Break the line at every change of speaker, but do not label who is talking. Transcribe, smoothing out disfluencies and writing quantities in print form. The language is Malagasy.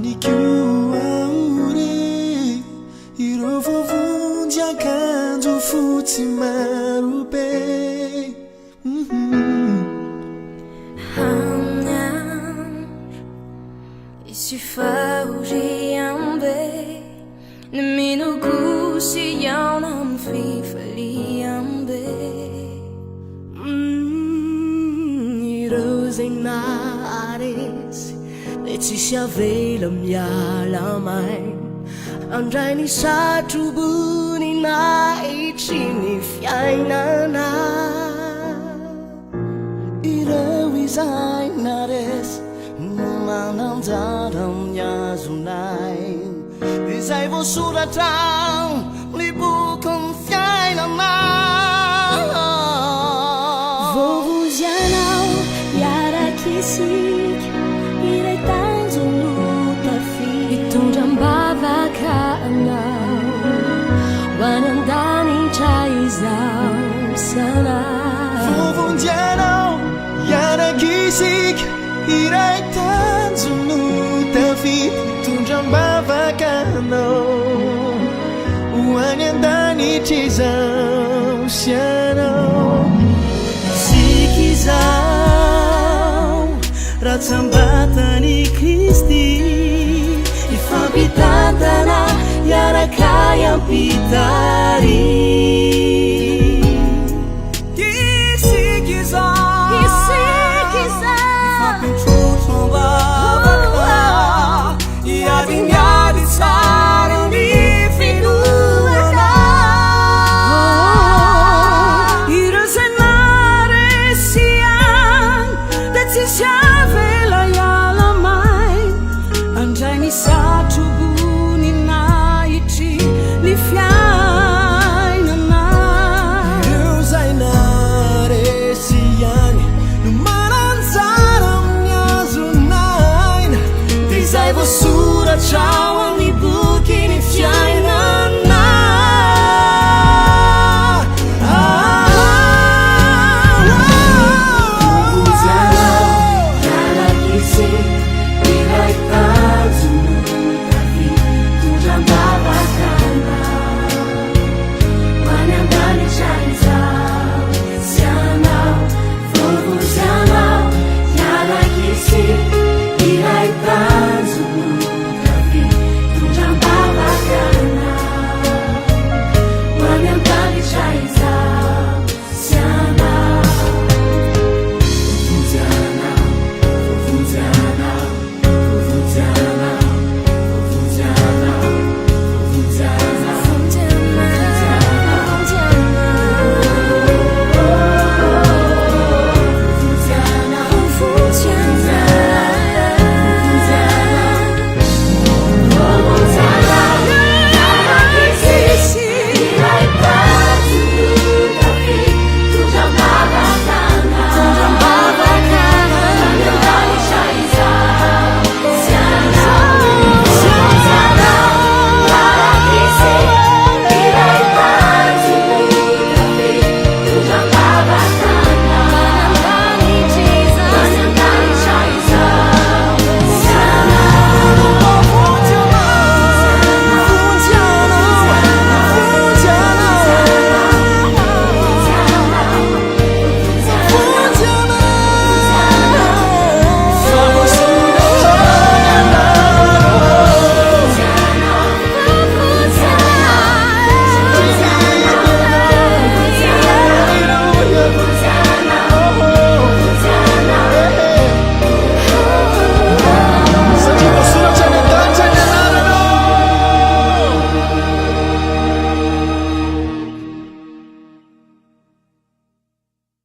Manikiuaure ireo vovonjy akanjo fotsy maro be.
Isifahuriambe naminugusiyaw nam fifaliambe
ireo zay naharesy le tsisy avela mialamay andray ny satrobony nahitry ny fiainana.
Ireo izay naresy no mananjara amin'ny azonay,
izay voasoratra ny bokin'ny fiainana.
Vovonjy anao miaraky isika iray tanjona tafita hitondram-bavaka anao ho any an-danitra izao sanao.
vovonjy anao miaraky isika iray tanjona tafita hitondram-bavaka anao ho any an-danitra izao sanao.
Isika izao ratsambatany Kristy ifampitantana iaraka iampitary.